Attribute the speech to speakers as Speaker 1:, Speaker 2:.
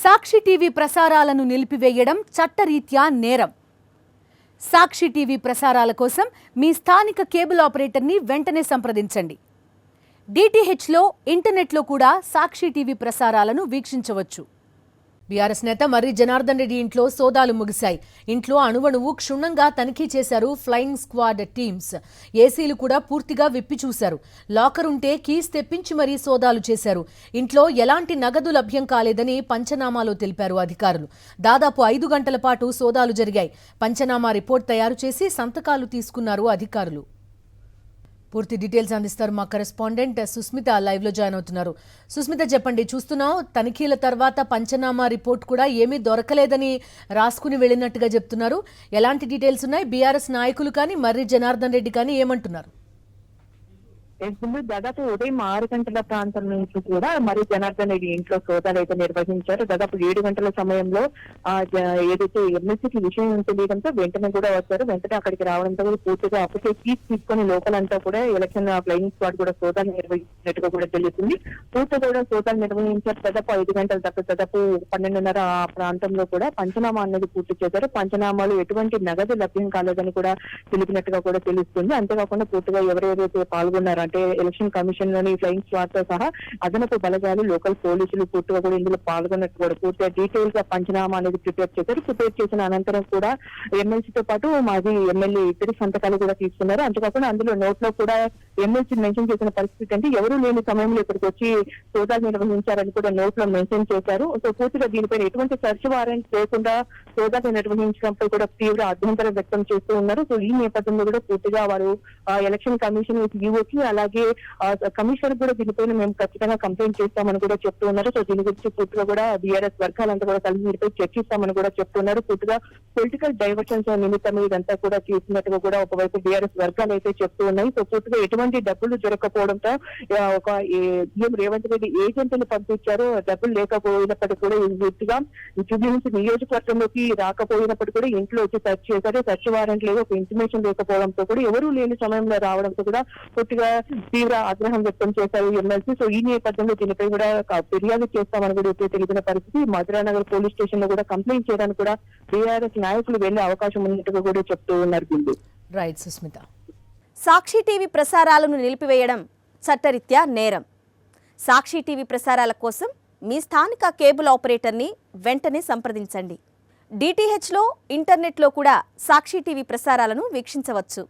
Speaker 1: సాక్షి TV ప్రసారాలను నిలిపివేయడం చట్టరీత్యా నేరం. సాక్షి టీవీ ప్రసారాల కోసం మీ స్థానిక కేబుల్ ఆపరేటర్ని వెంటనే సంప్రదించండి. డిటిహెచ్లో, ఇంటర్నెట్లో కూడా సాక్షి టీవీ ప్రసారాలను వీక్షించవచ్చు. బీఆర్ఎస్ నేత మర్రి జనార్దన్ రెడ్డి ఇంట్లో సోదాలు ముగిశాయి. ఇంట్లో అణువణువు క్షుణ్ణంగా తనిఖీ చేశారు ఫ్లయింగ్ స్క్వాడ్ టీమ్స్. ఏసీలు కూడా పూర్తిగా విప్పి చూశారు. లాకర్ ఉంటే కీస్ తెప్పించి మరీ సోదాలు చేశారు. ఇంట్లో ఎలాంటి నగదు లభ్యం కాలేదని పంచనామాలో తెలిపారు అధికారులు. దాదాపు 5 గంటల పాటు సోదాలు జరిగాయి. పంచనామా రిపోర్ట్ తయారు చేసి సంతకాలు తీసుకున్నారు అధికారులు. పూర్తి డీటెయిల్స్ అందిస్తారు మా కరెస్పాండెంట్ సుస్మిత, లైవ్ లో జాయిన్ అవుతున్నారు. సుస్మిత, చెప్పండి. చూస్తున్నాం, తనిఖీల తర్వాత పంచనామా రిపోర్ట్ కూడా ఏమీ దొరకలేదని రాసుకుని వెళ్ళినట్టుగా చెప్తున్నారు. ఎలాంటి డీటెయిల్స్ ఉన్నాయి? బీఆర్ఎస్ నాయకులు కానీ మర్రి జనార్దన్ రెడ్డి కానీ ఏమంటున్నారు?
Speaker 2: దాదాపు ఉదయం 6 గంటల ప్రాంతం నుంచి కూడా మర్రి జనార్దన్ రెడ్డి ఇంట్లో సోదాలు అయితే నిర్వహించారు. దాదాపు 7 గంటల సమయంలో ఏదైతే ఎమ్మెల్సీకి విషయం తెలియడంతో వెంటనే కూడా వచ్చారు. వెంటనే అక్కడికి రావడంతో పూర్తిగా అప్పటికే కీస్ తీసుకుని లోపలంతా కూడా ఎలక్షన్ ఫ్లయింగ్ స్క్వాడ్ కూడా సోదాలు నిర్వహించినట్టుగా కూడా తెలుస్తుంది. పూర్తి కూడా సోదాలు నిర్వహించారు. దాదాపు 5 గంటల దాదాపు 12:30 ఆ ప్రాంతంలో కూడా పంచనామా అనేది పూర్తి చేశారు. పంచనామాలు ఎటువంటి నగదు లభ్యం కాలేదని కూడా తెలిపినట్టుగా కూడా తెలుస్తుంది. అంతేకాకుండా పూర్తిగా ఎవరెవరైతే పాల్గొన్నారో అంటే ఎలక్షన్ కమిషన్ లోని ఫ్లయింగ్ స్క్వాడ్ తో సహా అదనపు బలగాలు, లోకల్ పోలీసులు పూర్తిగా కూడా ఇందులో పాల్గొన్నట్టు కూడా పూర్తిగా డీటెయిల్ గా పంచనామా అనేది ప్రిపేర్ చేశారు. ప్రిపేర్ చేసిన అనంతరం కూడా ఎమ్మెల్సీతో పాటు మాజీ ఎమ్మెల్యే ఇద్దరి సంతకాలు కూడా తీసుకున్నారు. అంతేకాకుండా అందులో నోట్ లో కూడా ఎమ్మెల్సీ మెన్షన్ చేసిన పరిస్థితి అంటే ఎవరూ లేని సమయంలో ఇక్కడికి వచ్చి సోదాలు నిర్వహించారని కూడా నోట్ లో మెన్షన్ చేశారు. సో పూర్తిగా దీనిపైన ఎటువంటి సెర్చ్ వారెంట్ లేకుండా సోదాలు నిర్వహించడంపై కూడా తీవ్ర అభ్యంతరం వ్యక్తం చేస్తూ ఉన్నారు. సో ఈ నేపథ్యంలో కూడా పూర్తిగా వారు ఎలక్షన్ కమిషన్ ఈఓకి అలాగే కమిషనర్ కూడా దీనిపైన మేము ఖచ్చితంగా కంప్లైంట్ చేస్తామని కూడా చెప్తూ ఉన్నారు. సో దీని గురించి పూర్తిగా కూడా బీఆర్ఎస్ వర్గాలంతా కూడా కలిసి దీనిపై చర్చిస్తామని కూడా చెప్తున్నారు. పూర్తిగా పొలిటికల్ డైవర్షన్స్ నిమిత్తం ఇదంతా కూడా చేసినట్టుగా కూడా ఒకవైపు బీఆర్ఎస్ వర్గాలు అయితే చెప్తూ ఉన్నాయి. సో పూర్తిగా ఎటువంటి డబ్బులు దొరకపోవడంతో ఒక సీఎం రేవంత్ రెడ్డి ఏజెంట్లను పంపించారు. డబ్బులు లేకపోయినప్పటికీ కూడా పూర్తిగా జూబ్లీహిల్స్ నియోజకవర్గంలోకి రాకపోయినప్పటికీ కూడా ఇంట్లో వచ్చి సెర్చ్ చేశారు. సెర్చ్ వారెంట్ లేదు, ఒక ఇంటిమేషన్ లేకపోవడంతో కూడా ఎవరూ లేని సమయంలో రావడంతో కూడా పూర్తిగా తీవ్ర ఆగ్రహం వ్యక్తం చేశారు ఎమ్మెల్సీ. సో ఈ నేపథ్యంలో దీనిపై కూడా ఫిర్యాదు చేస్తామని కూడా ఇప్పుడు తెలిపిన పరిస్థితి. మధురానగర్ పోలీస్ స్టేషన్ లో కూడా కంప్లైంట్ చేయడానికి కూడా బీఆర్ఎస్ నాయకులు వెళ్లే అవకాశం ఉన్నట్టుగా కూడా చెప్తూ ఉన్నారు.
Speaker 1: రైట్ సుస్మిత.
Speaker 3: సాక్షి టీవీ ప్రసారాలను నిలిపివేయడం చట్టరీత్యా నేరం. సాక్షి టీవీ ప్రసారాల కోసం మీ స్థానిక కేబుల్ ఆపరేటర్ని వెంటనే సంప్రదించండి. డిటిహెచ్లో, ఇంటర్నెట్లో కూడా సాక్షి టీవీ ప్రసారాలను వీక్షించవచ్చు.